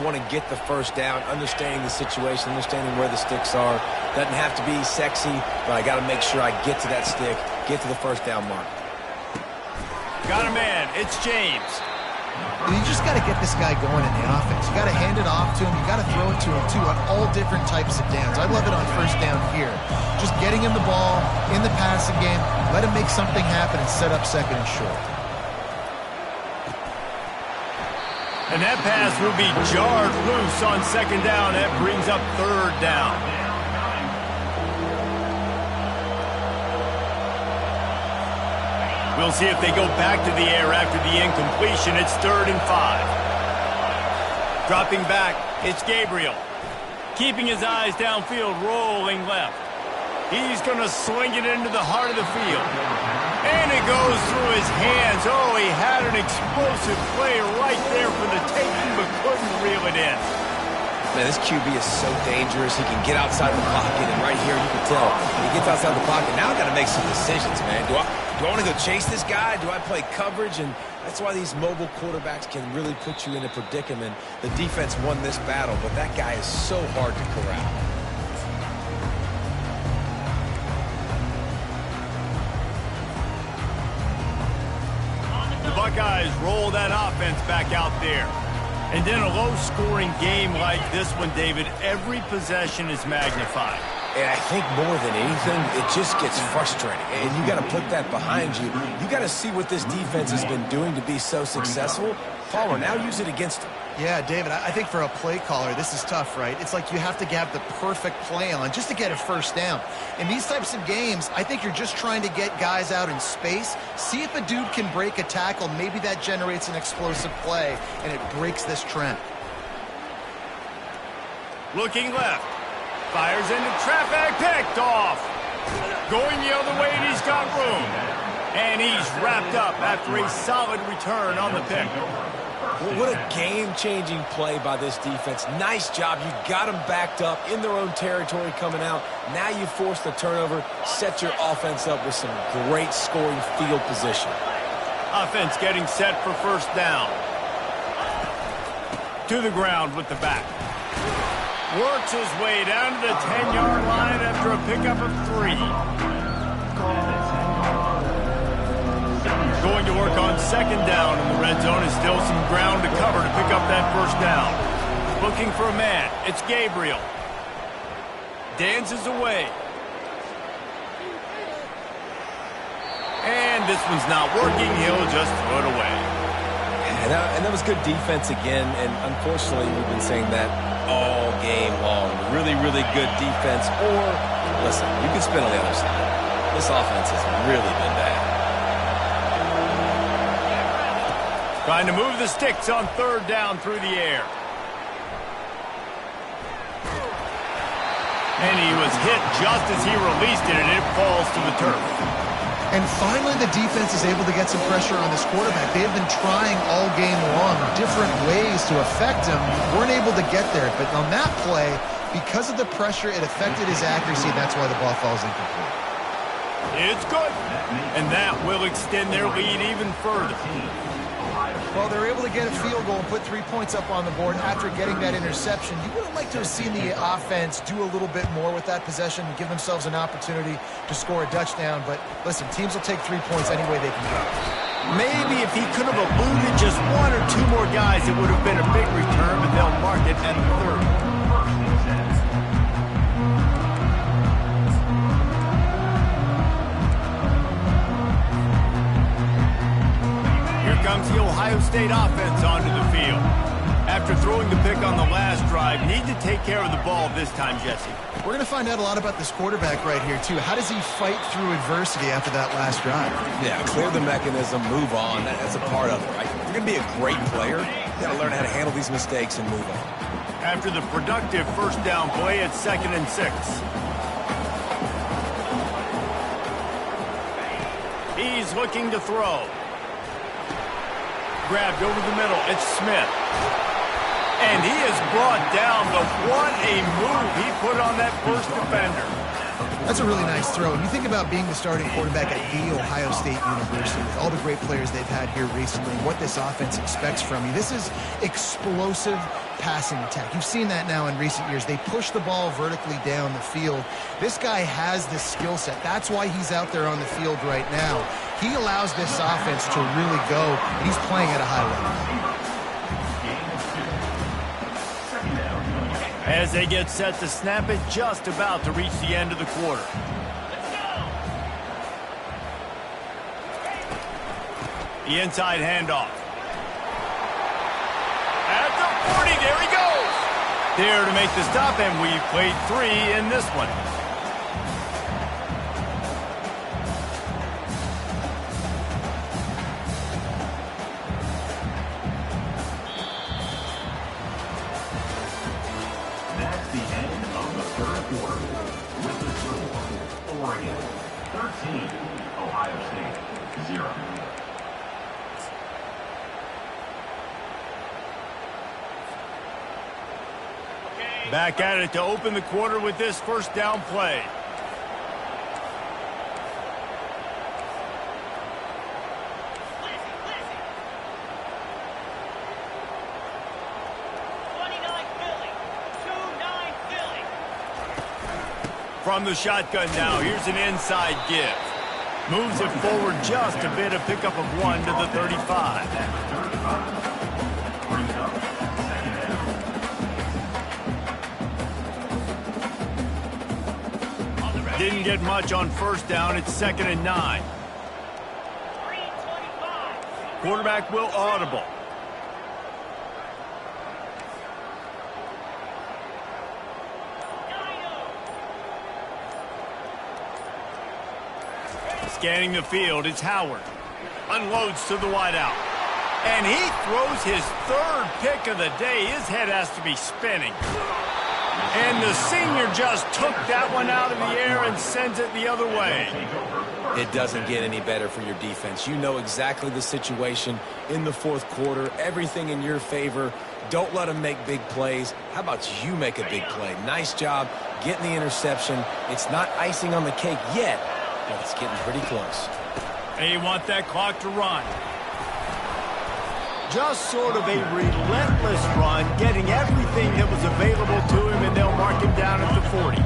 want to get the first down, understanding the situation, understanding where the sticks are. Doesn't have to be sexy, but I got to make sure I get to that stick, get to the first down mark. Got a man. It's James. You just got to get this guy going in the offense. You got to hand it off to him. You got to throw it to him, too, on all different types of downs. I love it on first down here. Just getting him the ball in the passing game, let him make something happen and set up 2nd and short. And that pass will be jarred loose on 2nd down. That brings up 3rd down. We'll see if they go back to the air after the incompletion. It's 3rd and 5. Dropping back, it's Gabriel. Keeping his eyes downfield, rolling left. He's going to sling it into the heart of the field. And it goes through his hands. Oh, he had an explosive play right there for the taking, but couldn't reel it in. Man, this QB is so dangerous. He can get outside the pocket, and right here you can tell he gets outside the pocket. Now I got to make some decisions, man. Do I want to go chase this guy? Do I play coverage? And that's why these mobile quarterbacks can really put you in a predicament. The defense won this battle, but that guy is so hard to corral. The Buckeyes roll that offense back out there. And in a low-scoring game like this one, David, every possession is magnified. And I think more than anything, it just gets frustrating. And you got to put that behind you. You got to see what this defense has been doing to be so successful. Palmer, now use it against them. Yeah, David, I think for a play caller, this is tough, right? It's like you have to have the perfect play on just to get a first down. In these types of games, I think you're just trying to get guys out in space, see if a dude can break a tackle. Maybe that generates an explosive play, and it breaks this trend. Looking left. Fires into traffic. Picked off. Going the other way, and he's got room. And he's wrapped up after a solid return on the pick. Well, what a game-changing play by this defense. Nice job. You got them backed up in their own territory coming out. Now you force the turnover, set your offense up with some great scoring field position. Offense getting set for first down. To the ground with the back. Works his way down to the 10-yard line after a pickup of 3. Going to work on second down in the red zone. Is still some ground to cover to pick up that first down. Looking for a man. It's Gabriel. Dances away. And this one's not working. He'll just throw it away. And that was good defense again. And unfortunately, we've been saying that all game long. Really, really good defense. Or, listen, you can spin on the other side. This offense has really been bad. Trying to move the sticks on third down through the air. And he was hit just as he released it, and it falls to the turf. And finally, the defense is able to get some pressure on this quarterback. They have been trying all game long different ways to affect him. Weren't able to get there. But on that play, because of the pressure, it affected his accuracy. That's why the ball falls incomplete. It's good. And that will extend their lead even further. Well, they were able to get a field goal and put 3 points up on the board after getting that interception. You would have liked to have seen the offense do a little bit more with that possession and give themselves an opportunity to score a touchdown. But listen, teams will take 3 points any way they can go. Maybe if he could have eluded just 1 or 2 more guys, it would have been a big return, but they'll mark it at the 30. Comes the Ohio State offense onto the field. After throwing the pick on the last drive, need to take care of the ball this time, Jesse. We're going to find out a lot about this quarterback right here, too. How does he fight through adversity after that last drive? Yeah, clear the mechanism, move on. That's a part of it, right? If you're going to be a great player, you got to learn how to handle these mistakes and move on. After the productive first down play, it's 2nd and 6. He's looking to throw. Grabbed over the middle. It's Smith. And he is brought down, but what a move he put on that first defender. That's a really nice throw. And you think about being the starting quarterback at The Ohio State University, with all the great players they've had here recently, and what this offense expects from you. This is explosive passing attack. You've seen that now in recent years. They push the ball vertically down the field. This guy has this skill set. That's why he's out there on the field right now. He allows this offense to really go, and he's playing at a high level. As they get set to snap it, just about to reach the end of the quarter. The inside handoff. At the 40, there he goes. There to make the stop, and we've played 3 in this one. That's the end of the third quarter. With the score, Oregon 13, Ohio State 0. Back at it to open the quarter with this first down play. From the shotgun now, here's an inside give. Moves it forward just a bit, a pickup of 1 to the 35. Didn't get much on first down. It's 2nd and 9. Quarterback will audible. Scanning the field, it's Howard. Unloads to the wideout. And he throws his 3rd pick of the day. His head has to be spinning. And the senior just took that one out of the air and sends it the other way. It doesn't get any better for your defense. You know exactly the situation in the 4th quarter. Everything in your favor. Don't let them make big plays. How about you make a big play? Nice job getting the interception. It's not icing on the cake yet, but it's getting pretty close. They want that clock to run. Just sort of a relentless run, getting everything that was available to him, and they'll mark him down at the 40.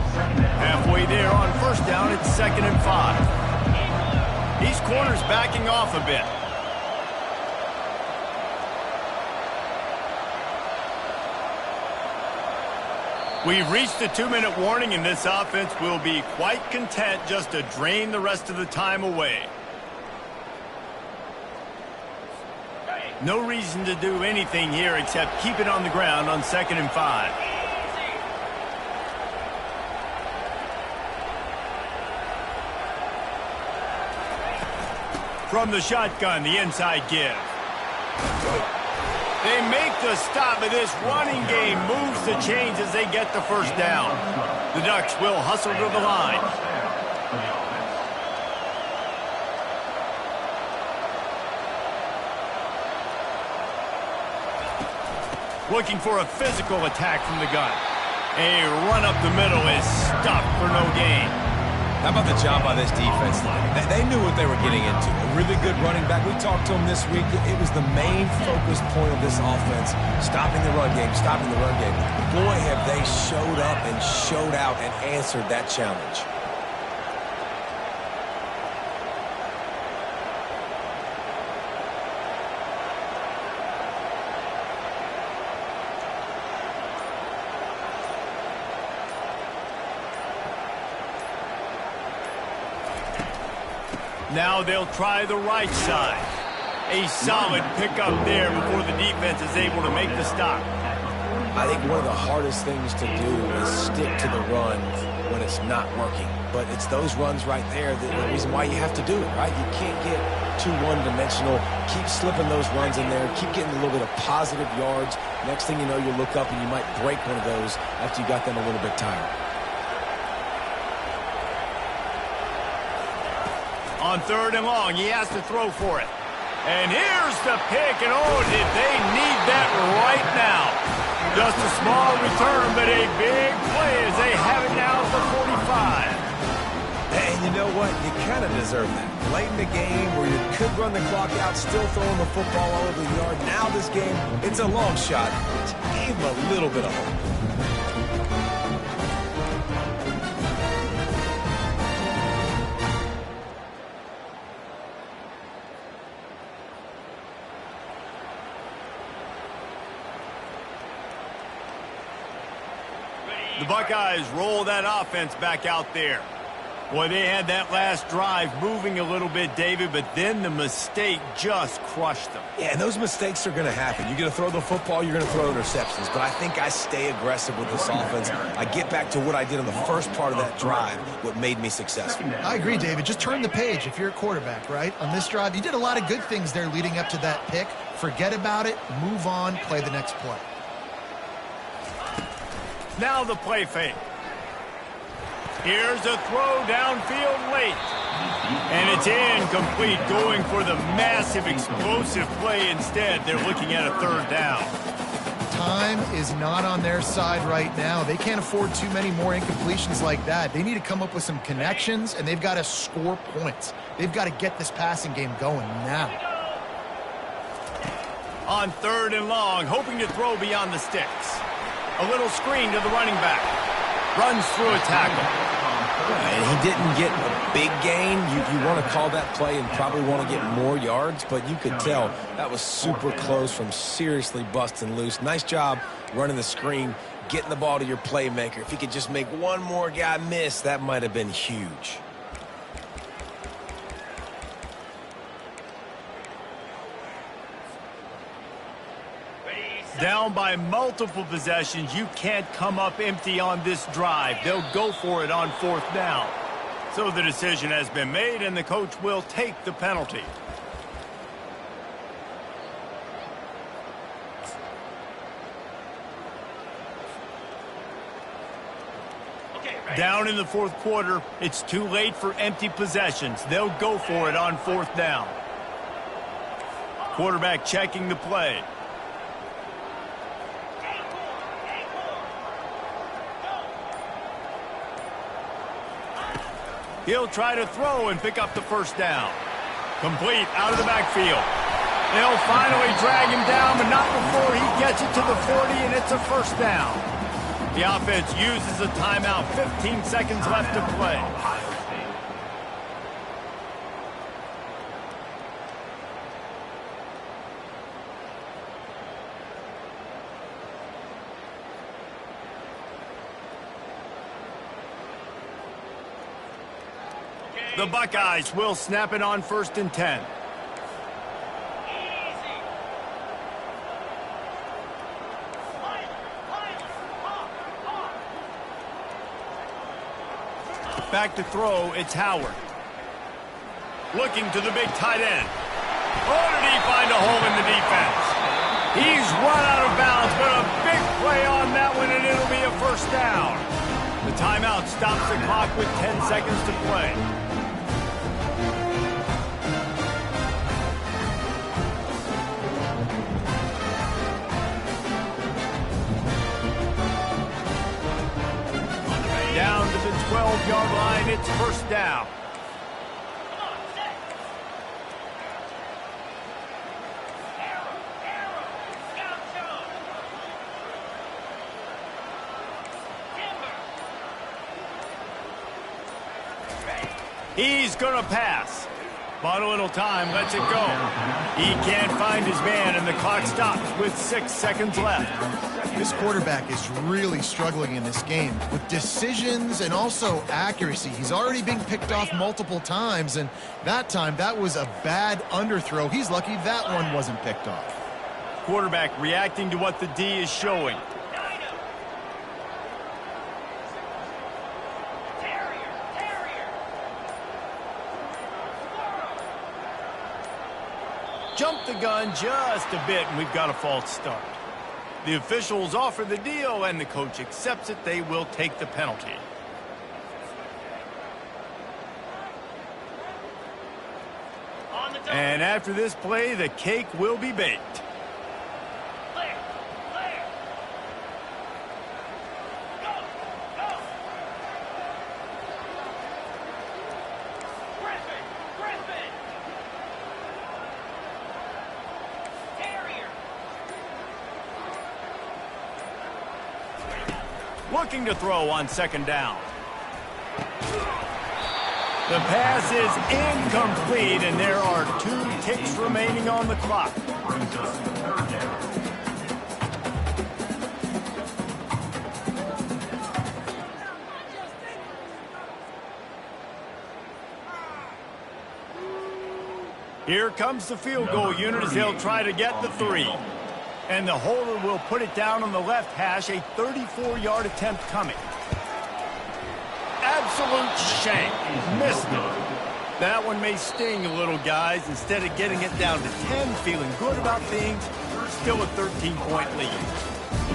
Halfway there on first down, it's 2nd and 5. These corners backing off a bit. We've reached the 2-minute warning, and this offense will be quite content just to drain the rest of the time away. No reason to do anything here except keep it on the ground on 2nd and 5. From the shotgun, the inside give. They make the stop, but this running game moves the chains as they get the first down. The Ducks will hustle to the line. Looking for a physical attack from the gun. A run up the middle is stopped for no gain. How about the job by this defense line? They knew what they were getting into. A really good running back. We talked to him this week. It was the main focus point of this offense. Stopping the run game, stopping the run game. Boy, have they showed up and showed out and answered that challenge. Now they'll try the right side. A solid pickup there before the defense is able to make the stop. I think one of the hardest things to do is stick to the run when it's not working. But it's those runs right there that the reason why you have to do it, right? You can't get too one-dimensional. Keep slipping those runs in there. Keep getting a little bit of positive yards. Next thing you know, you look up and you might break one of those after you got them a little bit tired. On 3rd and long, he has to throw for it. And here's the pick, and oh, did they need that right now. Just a small return, but a big play as they have it now at the 45. And you know what? You kind of deserve that. Late in the game where you could run the clock out, still throwing the football all over the yard. Now this game, it's a long shot. It gave him a little bit of hope. The Buckeyes roll that offense back out there. Boy, they had that last drive moving a little bit, David, but then the mistake just crushed them. Yeah, and those mistakes are going to happen. You're going to throw the football, you're going to throw interceptions. But I think I stay aggressive with this offense. I get back to what I did in the first part of that drive, what made me successful. I agree, David. Just turn the page if you're a quarterback, right? On this drive, you did a lot of good things there leading up to that pick. Forget about it, move on, play the next play. Now the play fake. Here's a throw downfield late. And it's incomplete, going for the massive explosive play instead. They're looking at a 3rd down. Time is not on their side right now. They can't afford too many more incompletions like that. They need to come up with some connections, and they've got to score points. They've got to get this passing game going now. On 3rd and long, hoping to throw beyond the sticks. A little screen to the running back. Runs through a tackle. And he didn't get a big gain. You want to call that play and probably want to get more yards, but you could tell that was super close from seriously busting loose. Nice job running the screen, getting the ball to your playmaker. If he could just make one more guy miss, that might have been huge. Down by multiple possessions, you can't come up empty on this drive. They'll go for it on 4th down. So the decision has been made, and the coach will take the penalty. Down in the 4th quarter, it's too late for empty possessions. They'll go for it on 4th down. Quarterback checking the play. He'll try to throw and pick up the 1st down. Complete out of the backfield. They'll finally drag him down, but not before he gets it to the 40, and it's a 1st down. The offense uses a timeout. 15 seconds left to play. The Buckeyes will snap it on 1st and 10. Back to throw, it's Howard. Looking to the big tight end. Oh, did he find a hole in the defense? He's run out of bounds, but a big play on that one, and it'll be a 1st down. The timeout stops the clock with 10 seconds to play. Down to the 12-yard line, it's 1st down. He's going to pass. Bought a little time, lets it go. He can't find his man, and the clock stops with 6 seconds left. This quarterback is really struggling in this game with decisions and also accuracy. He's already been picked off multiple times, and that time, that was a bad underthrow. He's lucky that one wasn't picked off. Quarterback reacting to what the D is showing. Jumped the gun just a bit, and we've got a false start. The officials offer the deal, and the coach accepts it. They will take the penalty. And after this play, the cake will be baked. Looking to throw on 2nd down. The pass is incomplete, and there are 2 ticks remaining on the clock. Here comes the field goal unit as they'll try to get the 3. And the holder will put it down on the left hash, a 34-yard attempt coming. Absolute shank. Missed it. That one may sting a little, guys. Instead of getting it down to 10, feeling good about things, still a 13-point lead.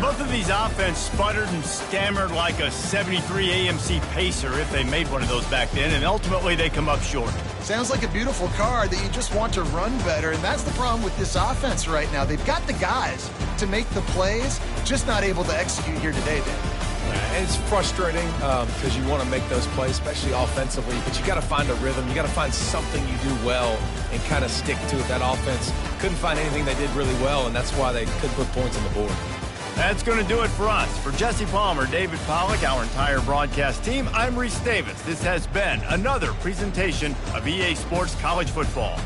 Both of these offense sputtered and stammered like a 73 AMC Pacer if they made one of those back then, and ultimately they come up short. Sounds like a beautiful car that you just want to run better, and that's the problem with this offense right now. They've got the guys to make the plays, just not able to execute here today, Dan. It's frustrating because you want to make those plays, especially offensively, but you got to find a rhythm. You got to find something you do well and kind of stick to it. That offense couldn't find anything they did really well, and that's why they couldn't put points on the board. That's going to do it for us. For Jesse Palmer, David Pollack, our entire broadcast team, I'm Reese Davis. This has been another presentation of EA Sports College Football.